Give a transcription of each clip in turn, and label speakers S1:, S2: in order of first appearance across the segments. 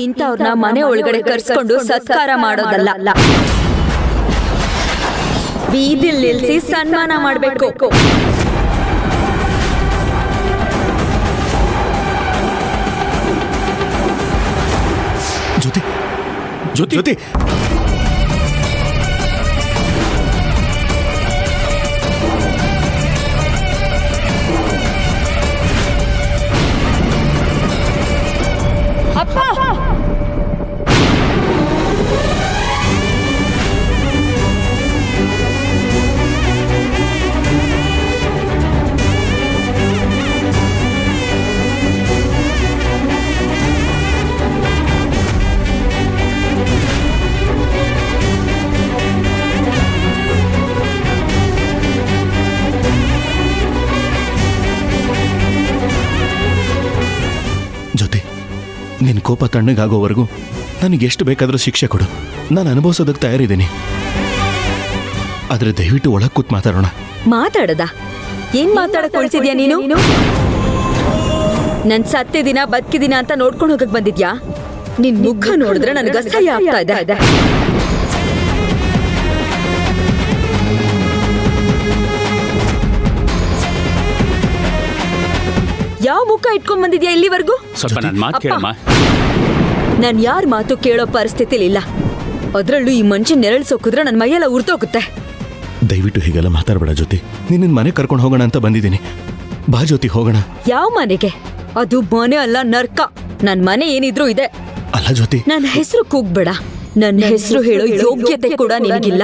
S1: ಇಂಥವ್ರನ್ನ ಮನೆ ಒಳಗಡೆ ಕರ್ಸ್ಕೊಂಡು ಸತ್ಕಾರ ಮಾಡೋದಲ್ಲ, ಬೀದಿಲ್ ನಿಲ್ಸಿ ಸನ್ಮಾನ ಮಾಡ್ಬೇಕು.
S2: ಜ್ಯೋತಿ ಜ್ಯೋತಿ ಜ್ಯೋತಿ
S1: ಅಪ್ಪ,
S2: ಜ್ಯೋತಿ, ನಿನ್ನ ಕೋಪ ತಣ್ಣಗಾಗೋವರೆಗೂ ನನಗೆ ಎಷ್ಟು ಬೇಕಾದರೂ ಶಿಕ್ಷೆ ಕೊಡು, ನಾನು ಅನುಭವಿಸೋದಕ್ಕೆ ತಯಾರಿದ್ದೀನಿ. ಆದರೆ ದಯವಿಟ್ಟು ಒಳಗೆ ಕೂತ್ ಮಾತಾಡೋಣ.
S1: ಮಾತಾಡದ? ಏನ್ ಮಾತಾಡಕ್ ಹೊಳ್ಸಿದ್ಯಾ ನೀನು? ನನ್ ಸತ್ತೆ ದಿನ ಬದುಕಿದಿನ ಅಂತ ನೋಡ್ಕೊಂಡು ಹೋಗಕ್ ಬಂದಿದ್ಯಾ? ನಿನ್ ಮುಖ ನೋಡಿದ್ರೆ ನನಗೆ ಅಸಹ್ಯ ಆಗ್ತಾ ಇದೆ. ಯಾವ ಮುಖ ಇಟ್ಕೊಂಡ್ ಬಂದಿದ್ಯಾ ಇಲ್ಲಿವರೆಗೂ?
S3: ಸ್ವಲ್ಪ ನನ್ನ ಮಾತು ಕೇಳಮ್ಮ.
S1: ನಾನ್ ಯಾರ ಮಾತು ಕೇಳೋ ಪರಿಸ್ಥಿತಿಲಿ ಇಲ್ಲ. ಅದ್ರಲ್ಲೂ ಈ ಮನುಷ್ಯನ್ ನೆರಳು ಸೋಕಿದ್ರೆ ನನ್ನ ಮೈಯೆಲ್ಲ ಉರ್ತೋಗುತ್ತೆ.
S2: ದಯವಿಟ್ಟು ಹೀಗೆಲ್ಲ ಮಾತಾಡಬೇಡ ಜ್ಯೋತಿ. ನಿನ್ನ ಮನೆ ಕರ್ಕೊಂಡು ಹೋಗೋಣ ಅಂತ ಬಂದಿದ್ದೀನಿ. ಬಾ ಜ್ಯೋತಿ, ಹೋಗೋಣ.
S1: ಯಾವ ಮನೆಗೆ? ಅದು ಮನೆ ಅಲ್ಲ, ನರ್ಕ. ನನ್ ಮನೆ ಏನಿದ್ರು ಇದೆ.
S2: ಅಲ್ಲ ಜ್ಯೋತಿ,
S1: ನನ್ನ ಹೆಸರು ಕೂಗ್ಬೇಡ. ನನ್ನ ಹೆಸರು ಹೇಳೋ ಯೋಗ್ಯತೆ ಕೂಡ ನಿನಗಿಲ್ಲ.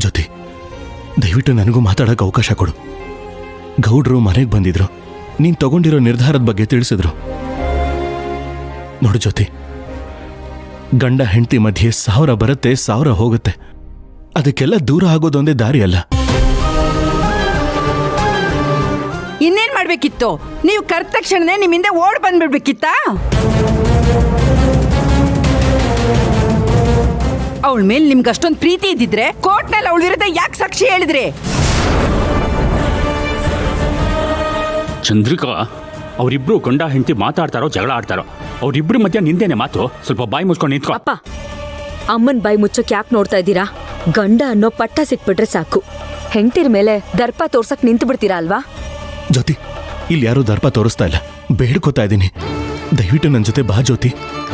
S2: ಜ್ಯೋತಿ, ದಯವಿಟ್ಟು ನನಗೂ ಮಾತಾಡೋಕೆ ಅವಕಾಶ ಕೊಡು. ಗೌಡ್ರು ಮನೆಗೆ ಬಂದಿದ್ರು, ನೀನು ತಗೊಂಡಿರೋ ನಿರ್ಧಾರದ ಬಗ್ಗೆ ತಿಳಿಸಿದ್ರು. ನೋಡು ಜ್ಯೋತಿ, ಗಂಡ ಹೆಂಡತಿ ಮಧ್ಯೆ 1000 ಬರುತ್ತೆ, 1000 ಹೋಗುತ್ತೆ. ಅದಕ್ಕೆಲ್ಲ ದೂರ ಆಗೋದೊಂದೇ ದಾರಿ ಅಲ್ಲ.
S4: ಇನ್ನೇನ್ ಮಾಡ್ಬೇಕಿತ್ತು? ನೀವು ಕರೆದ ತಕ್ಷಣನೇ ನಿಮ್ಮಿಂದ ಓಡ್ ಬಂದ್ಬಿಡ್ಬೇಕಿತ್ತಾ? ಅವಳ ಮೇಲೆ ನಿಮ್ಗೆ ಅಷ್ಟೊಂದು ಪ್ರೀತಿ ಇದ್ದಿದ್ರೆ ಕೋರ್ಟ್ನಲ್ಲಿ ಅವಳ ವಿರುದ್ಧ ಯಾಕೆ ಸಾಕ್ಷಿ ಹೇಳಿದ್ರಿ?
S3: ಚಂದ್ರಿಕಾ, ಅವರಿಬ್ರು ಗಂಡ ಹೆಂಡತಿ ಮಾತಾಡ್ತಾರೋ ಜಗಳ ಆಡ್ತಾರೋ, ಅವರಿಬ್ರು ಮಧ್ಯ ನಿಂದೇನೆ ಮಾತು. ಸ್ವಲ್ಪ ಬಾಯಿ ಮುಚ್ಕೊಂಡು ನಿಂತ್ಕೊ.
S1: ಅಪ್ಪ, ಅಮ್ಮನ್ ಬಾಯಿ ಮುಚ್ಚೋಕ್ ಯಾಕೆ ನೋಡ್ತಾ ಇದ್ದೀರಾ? ಗಂಡ ಅನ್ನೋ ಪಟ್ಟ ಸಿಕ್ಬಿಟ್ರೆ ಸಾಕು. ಹೆಂಡತಿರ ಮೇಲೆ ದರ್ಪ ತೋರ್ಸಕ್ ನಿಂತು ಬಿಡ್ತೀರಾ ಅಲ್ವಾ?
S2: ಜ್ಯೋತಿ, ಇಲ್ಲಿ ಯಾರೂ ದರ್ಪ ತೋರಿಸ್ತಾ ಇಲ್ಲ. ಬೇಡ್ಕೋತಾ ಇದ್ದೀನಿ, ದಯವಿಟ್ಟು ನನ್ನ ಜೊತೆ ಬಾ ಜ್ಯೋತಿ.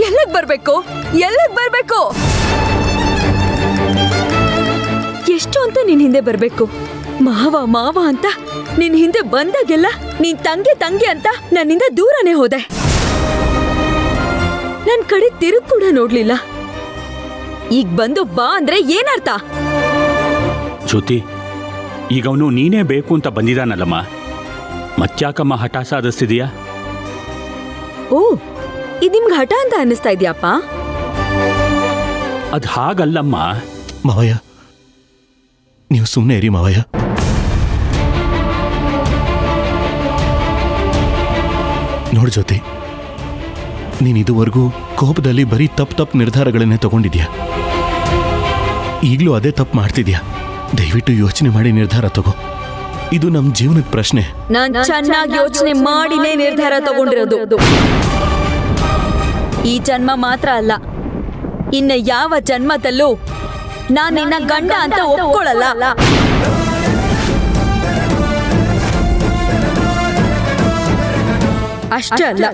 S1: ಎಲ್ಲಕ್ ಬರ್ಬೇಕು? ಎಲ್ಲಕ್ ಬರ್ಬೇಕು? ಎಷ್ಟು ಅಂತ ನಿನ್ ಹಿಂದೆ ಬರ್ಬೇಕು? ಮಾವ ಮಾವ ಅಂತ ನಿನ್ ಹಿಂದೆ ಬಂದಾಗೆಲ್ಲ ನೀನ್ ತಂಗಿ ಅಂತ ನನ್ನಿಂದ ದೂರನೇ ಹೋದೆ. ನನ್ ಕಡೆ ತಿರುಗ್ ಕೂಡ ನೋಡ್ಲಿಲ್ಲ. ಈಗ ಬಂದು ಬಾ ಅಂದ್ರೆ ಏನರ್ಥ?
S3: ಜ್ಯೋತಿ, ಈಗ ಅವನು ನೀನೇ ಬೇಕು ಅಂತ ಬಂದಿದ್ದಾನಲ್ಲಮ್ಮ, ಮತ್ತ್ಯಾಕಮ್ಮ ಹಠ ಸಾಧಿಸ್ತಿದೀಯಾ?
S1: ಓ, ಇದು ನಿಮ್ಗೆ ಹಠ ಅಂತ ಅನ್ನಿಸ್ತಾ ಇದ್ಯಾಪ್ಪ?
S3: ಅದು ಹಾಗಲ್ಲಮ್ಮ.
S2: ಮಾವಯ್ಯ, ನೀವು ಸುಮ್ಮನೆ ಇರಿ ಮಾವಯ್ಯ. ನೋಡು ಜ್ಯೋತಿ, ನೀನು ಇದುವರೆಗೂ ಕೋಪದಲ್ಲಿ ಬರೀ ತಪ್ಪು ನಿರ್ಧಾರಗಳನ್ನೇ ತಗೊಂಡಿದ್ಯಾ. ಈಗಲೂ ಅದೇ ತಪ್ಪು ಮಾಡ್ತಿದ್ಯಾ. ದಯವಿಟ್ಟು ಯೋಚನೆ ಮಾಡಿ ನಿರ್ಧಾರ ತಗೋ. ಇದು ನಮ್ಮ ಜೀವನದ ಪ್ರಶ್ನೆ.
S1: ನಾನ್ ಚೆನ್ನಾಗಿ ಯೋಚನೆ ಮಾಡಿನೇ ನಿರ್ಧಾರ ತಗೊಂಡಿರೋದು. ಈ ಜನ್ಮ ಮಾತ್ರ ಅಲ್ಲ, ಇನ್ನ ಯಾವ ಜನ್ಮದಲ್ಲೂ ನಾನ್ ನಿನ್ನ ಗಂಡ ಅಂತ ಒಪ್ಕೊಳ್ಳಲ್ಲ. ಅಷ್ಟೇ ಅಲ್ಲ,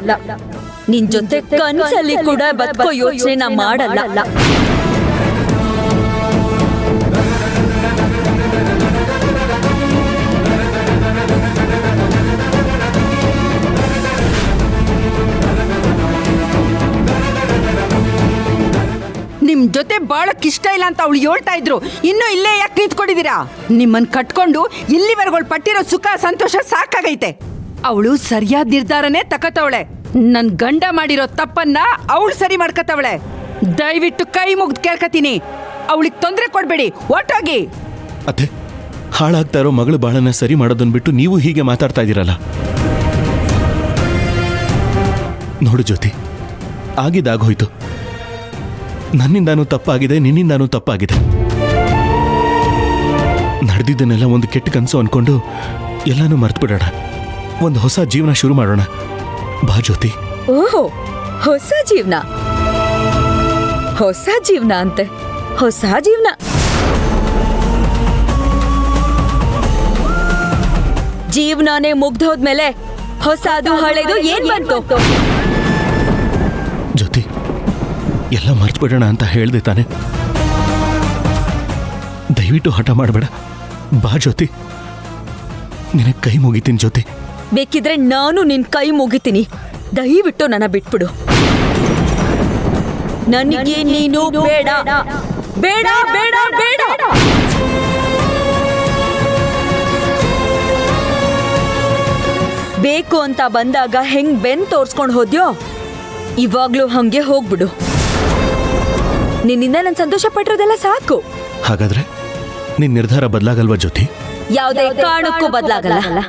S1: ನಿನ್ ಜೊತೆ ಕನ್ಸಲ್ಲಿ ಕೂಡ ಬದುಕೋ ಯೋಚನೆ ನಾ ಮಾಡಲ್ಲ.
S4: ನಿಮ್ ಜೊತೆ ಬಾಳಕ್ ಇಷ್ಟ ಇಲ್ಲ ಅಂತ ಅವಳು ಹೇಳ್ತಾ ಇದ್ರು. ಇನ್ನು ಇಲ್ಲೇ ಯಾಕೆ ನಿಂತ್ಕೊಂಡಿದ್ದೀರಾ? ನಿಮ್ಮನ್ ಕಟ್ಕೊಂಡು ಇಲ್ಲಿವರೆಗೂ ಪಟ್ಟಿರೋ ಸುಖ ಸಂತೋಷ ಸಾಕಾಗೈತೆ. ಅವಳು ಸರಿಯಾದ ನಿರ್ಧಾರನೇ ತಕತವಳೆ. ನನ್ ಗಂಡ ಮಾಡಿರೋ ತಪ್ಪನ್ನ ಅವಳು ಸರಿ ಮಾಡ್ಕತವಳೆ. ದಯವಿಟ್ಟು ಕೈ ಮುಗ್ದು ಕೇಳ್ಕತೀನಿ, ಅವಳಿಗೆ ತೊಂದರೆ ಕೊಡ್ಬೇಡಿ, ಒಟ್ಟೋಗಿ.
S2: ಅತ್ತೆ, ಹಾಳಾಗ್ತಾ ಇರೋ ಮಗಳ ಬಾಳನ್ನ ಸರಿ ಮಾಡೋದನ್ನ ಬಿಟ್ಟು ನೀವು ಹೀಗೆ ಮಾತಾಡ್ತಾ ಇದ್ದೀರಲ್ಲ. ನೋಡು ಜ್ಯೋತಿ, ಆಗಿದ್ದಾಗೋಯ್ತು. ನನ್ನಿಂದಾನೂ ತಪ್ಪಾಗಿದೆ, ನಿನ್ನಿಂದಾನೂ ತಪ್ಪಾಗಿದೆ. ನಡೆದಿದ್ದನ್ನೆಲ್ಲ ಒಂದು ಕೆಟ್ಟ ಕನಸು ಅನ್ಕೊಂಡು ಎಲ್ಲಾನು ಮರ್ತ್ಬಿಡೋಣ. ಒಂದು ಹೊಸ ಜೀವನ ಶುರು ಮಾಡೋಣ. ಬಾ ಜ್ಯೋತಿ.
S1: ಓಹೋ, ಹೊಸ ಜೀವನ. ಹೊಸ ಜೀವನ ಅಂತೆ, ಹೊಸ ಜೀವನ. ಜೀವನನೇ ಮುಗ್ದೋದ್ಮೇಲೆ ಹೊಸದು ಹಳೆದು ಏನ್ ಬಂತು?
S2: ಜ್ಯೋತಿ, ಎಲ್ಲ ಮರ್ತ್ಬಿಡೋಣ ಅಂತ ಹೇಳ್ದೆ ತಾನೆ. ದಯವಿಟ್ಟು ಹಠ ಮಾಡಬೇಡ. ಬಾ ಜ್ಯೋತಿ, ನಿನಗೆ ಕೈ ಮುಗಿತೀನಿ ಜ್ಯೋತಿ.
S1: ಬೇಕಿದ್ರೆ ನಾನು ನಿನ್ ಕೈ ಮುಗಿತೀನಿ. ದಯವಿಟ್ಟು ನನ್ನ ಬಿಟ್ಬಿಡು. ನನಗೆ ನೀನು ಬೇಡ, ಬೇಡ, ಬೇಡ, ಬೇಡ. ಬೇಕು ಅಂತ ಬಂದಾಗ ಹೆಂಗ್ ಬೆನ್ ತೋರ್ಸ್ಕೊಂಡು ಹೋದ್ಯೋ, ಇವಾಗ್ಲೂ ಹಂಗೆ ಹೋಗ್ಬಿಡು. ನಿನ್ನಿಂದ ನಾನು ಸಂತೋಷ ಪಟ್ಟಿರೋದೆಲ್ಲ ಸಾಕು.
S2: ಹಾಗಾದ್ರೆ ನಿನ್ ನಿರ್ಧಾರ ಬದಲಾಗಲ್ವಾ ಜ್ಯೋತಿ?
S1: ಯಾವುದೇ ಕಾರಣಕ್ಕೂ ಬದಲಾಗಲ್ಲ.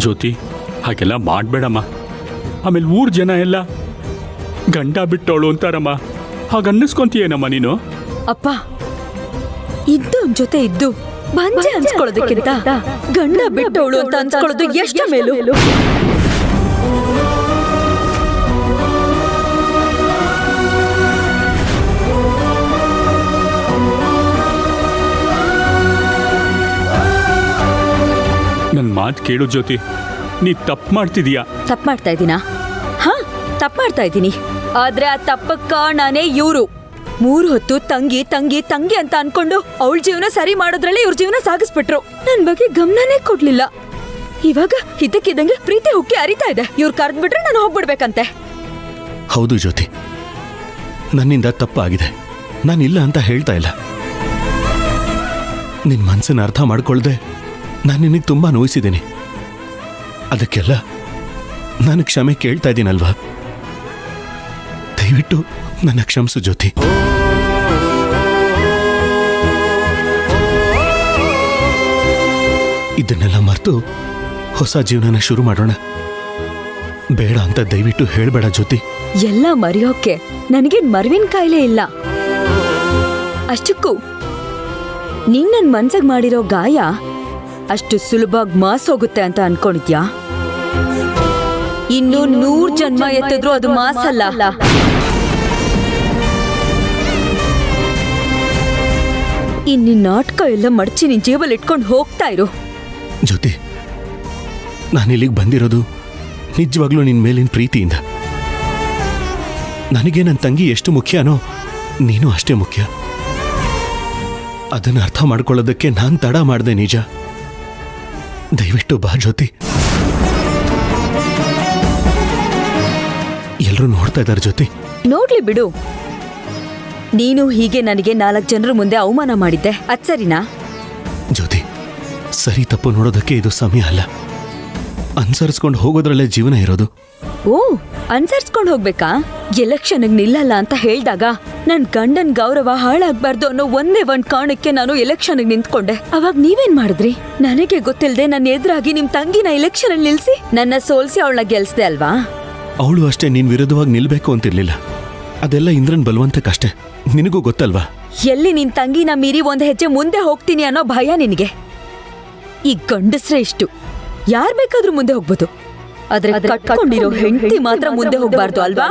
S3: ಜ್ಯೋತಿ, ಹಾಗೆಲ್ಲ ಮಾಡಬೇಡಮ್ಮ. ಆಮೇಲೆ ಊರ್ ಜನ ಎಲ್ಲ ಗಂಡ ಬಿಟ್ಟವಳು ಅಂತಾರಮ್ಮ. ಹಾಗನ್ನಿಸ್ಕೊಂತೀಯೇನಮ್ಮ ನೀನು?
S1: ಅಪ್ಪ, ಇದ್ದವನ್ ಜೊತೆ ಇದ್ದು ಬಂಜೆ ಅನ್ಸ್ಕೊಳ್ಳೋದಕ್ಕಿಂತ ಗಂಡ ಬಿಟ್ಟವಳು ಅಂತ ಅನ್ಸ್ಕೊಳ್ಳೋದು ಎಷ್ಟು ಮೇಲು.
S3: ನನ್ನ ಮಾತು ಕೇಳು ಜ್ಯೋತಿ, ನೀ ತಪ್ಪು ಮಾಡ್ತಿದೀಯಾ.
S1: ತಪ್ಪು ಮಾಡ್ತಾ ಇದ್ದೀನಾ? ಹಾ, ತಪ್ಪು ಮಾಡ್ತಾ ಇದ್ದೀನಿ. ಆದ್ರೆ ಆ ತಪ್ಪಕ್ಕ ಕಾರಣನೇ ಇವ್ರು. 3 ಹೊತ್ತು ತಂಗಿ ತಂಗಿ ತಂಗಿ ಅಂತ ಅನ್ಕೊಂಡು ಅವಳ ಜೀವನ ಸರಿ ಮಾಡೋದ್ರಲ್ಲೇ ಇವ್ರ ಜೀವನ ಸಾಗಿಸ್ಬಿಟ್ರು. ನನ್ ಬಗ್ಗೆ ಗಮನನೇ ಕೊಡ್ಲಿಲ್ಲ. ಇವಾಗ ಇದಕ್ಕಿದ್ದಂಗೆ ಪ್ರೀತಿ ಹುಕ್ಕಿ ಅರಿತಾ ಇದೆ. ಇವ್ರು ಕರೆದ್ಬಿಟ್ರೆ ನಾನು ಹೋಗ್ಬಿಡ್ಬೇಕಂತೆ.
S2: ಹೌದು ಜ್ಯೋತಿ, ನನ್ನಿಂದ ತಪ್ಪಾಗಿದೆ. ನಾನಿಲ್ಲ ಅಂತ ಹೇಳ್ತಾ ಇಲ್ಲ. ನಿನ್ ಮನ್ಸನ್ನ ಅರ್ಥ ಮಾಡ್ಕೊಳ್ದೆ ನಾನು ನಿನಗೆ ತುಂಬಾ ನೋಯಿಸಿದ್ದೀನಿ. ಅದಕ್ಕೆಲ್ಲ ನಾನು ಕ್ಷಮೆ ಕೇಳ್ತಾ ಇದ್ದೀನಲ್ವಾ? ದಯವಿಟ್ಟು ನನ್ನ ಕ್ಷಮಿಸು ಜ್ಯೋತಿ. ಇದನ್ನೆಲ್ಲ ಮರೆತು ಹೊಸ ಜೀವನನ ಶುರು ಮಾಡೋಣ. ಬೇಡ ಅಂತ ದಯವಿಟ್ಟು ಹೇಳ್ಬೇಡ ಜ್ಯೋತಿ.
S1: ಎಲ್ಲ ಮರೆಯೋಕೆ ನನಗೇನ್ ಮರ್ವಿನ ಕಾಯಿಲೆ ಇಲ್ಲ. ಅಷ್ಟಕ್ಕೂ ನೀನ್ ನನ್ ಮನ್ಸಗ್ ಮಾಡಿರೋ ಗಾಯ ಅಷ್ಟು ಸುಲಭವಾಗಿ ಮಾಸೋಗುತ್ತೆ ಅಂತ ಅನ್ಕೊಂಡಿದ್ಯಾ? ಇನ್ನು 100 ಜನ್ಮ ಎತ್ತಿದ್ರು ಅದು ಮಾಸಲ್ಲ. ಇನ್ನು ನಾಟಕ ಎಲ್ಲ ಮಡಚಿ ನಿನ್ ಜೇಬಲ್ಲಿ ಇಟ್ಕೊಂಡು ಹೋಗ್ತಾ ಇರು.
S2: ಜ್ಯೋತಿ, ನಾನಿಲ್ಲಿಗೆ ಬಂದಿರೋದು ನಿಜವಾಗ್ಲೂ ನಿನ್ ಮೇಲಿನ ಪ್ರೀತಿಯಿಂದ. ನನಗೆ ನನ್ನ ತಂಗಿ ಎಷ್ಟು ಮುಖ್ಯನೋ ನೀನು ಅಷ್ಟೇ ಮುಖ್ಯ. ಅದನ್ನು ಅರ್ಥ ಮಾಡ್ಕೊಳ್ಳೋದಕ್ಕೆ ನಾನು ತಡ ಮಾಡಿದೆ ನಿಜ. ದಯವಿಟ್ಟು ಬಾ ಜ್ಯೋತಿ. ಎಲ್ಲರೂ ನೋಡ್ತಾ ಇದ್ದಾರೆ ಜ್ಯೋತಿ.
S1: ನೋಡ್ಲಿ ಬಿಡು. ನೀನು ಹೀಗೆ ನನಗೆ 4 ಜನರ ಮುಂದೆ ಅವಮಾನ ಮಾಡಿದ್ದೆ, ಅದ್ ಸರಿನಾ?
S2: ಜ್ಯೋತಿ, ಸರಿ ತಪ್ಪು ನೋಡೋದಕ್ಕೆ ಇದು ಸಮಯ ಅಲ್ಲ. ಅನುಸರಿಸ್ಕೊಂಡು ಹೋಗೋದ್ರಲ್ಲೇ ಜೀವನ ಇರೋದು.
S1: ಓ, ಅನ್ಸರ್ಸ್ಕೊಂಡು ಹೋಗ್ಬೇಕಾ? ಎಲೆಕ್ಷನ್ಗೆ ನಿಲ್ಲಲ್ಲ ಅಂತ ಹೇಳ್ದಾಗ ನನ್ ಗಂಡನ್ ಗೌರವ ಹಾಳಾಗ್ಬಾರ್ದು ಅನ್ನೋ ಒಂದೇ ಒಂದ್ ಕಾರಣಕ್ಕೆ ನಾನು ಎಲೆಕ್ಷನ್ಗೆ ನಿಂತ್ಕೊಂಡೆ. ಅವಾಗ ನೀವೇನ್ ಮಾಡಿದ್ರಿ? ನನಗೆ ಗೊತ್ತಿಲ್ಲದೆ ನನ್ನ ಎದುರಾಗಿ ನಿಮ್ ತಂಗಿನ ಎಲೆಕ್ಷನ್ ಅಲ್ಲಿ ನಿಲ್ಸಿ ನನ್ನ ಸೋಲ್ಸಿ ಅವಳನ್ನ ಗೆಲ್ಸ್ದೆ ಅಲ್ವಾ?
S2: ಅವಳು ಅಷ್ಟೇ ನಿನ್ ವಿರುದ್ಧವಾಗಿ ನಿಲ್ಬೇಕು ಅಂತಿರ್ಲಿಲ್ಲ. ಅದೆಲ್ಲ ಇಂದ್ರನ್ ಬಲವಂತಕ್ಕಷ್ಟೇ. ನಿನಗೂ ಗೊತ್ತಲ್ವಾ?
S1: ಎಲ್ಲಿ ನಿನ್ ತಂಗಿನ ಮೀರಿ ಒಂದ್ ಹೆಜ್ಜೆ ಮುಂದೆ ಹೋಗ್ತೀನಿ ಅನ್ನೋ ಭಯ ನಿನಗೆ. ಈ ಗಂಡಸ್ರೆ ಇಷ್ಟು, ಯಾರ್ ಬೇಕಾದ್ರೂ ಮುಂದೆ ಹೋಗ್ಬೋದು, ಆದ್ರೆ ಕಟ್ಕೊಂಡಿರೋ ಹೆಂಡತಿ ಮಾತ್ರ ಮುಂದೆ ಹೋಗ್ಬಾರ್ದು ಅಲ್ವಾ?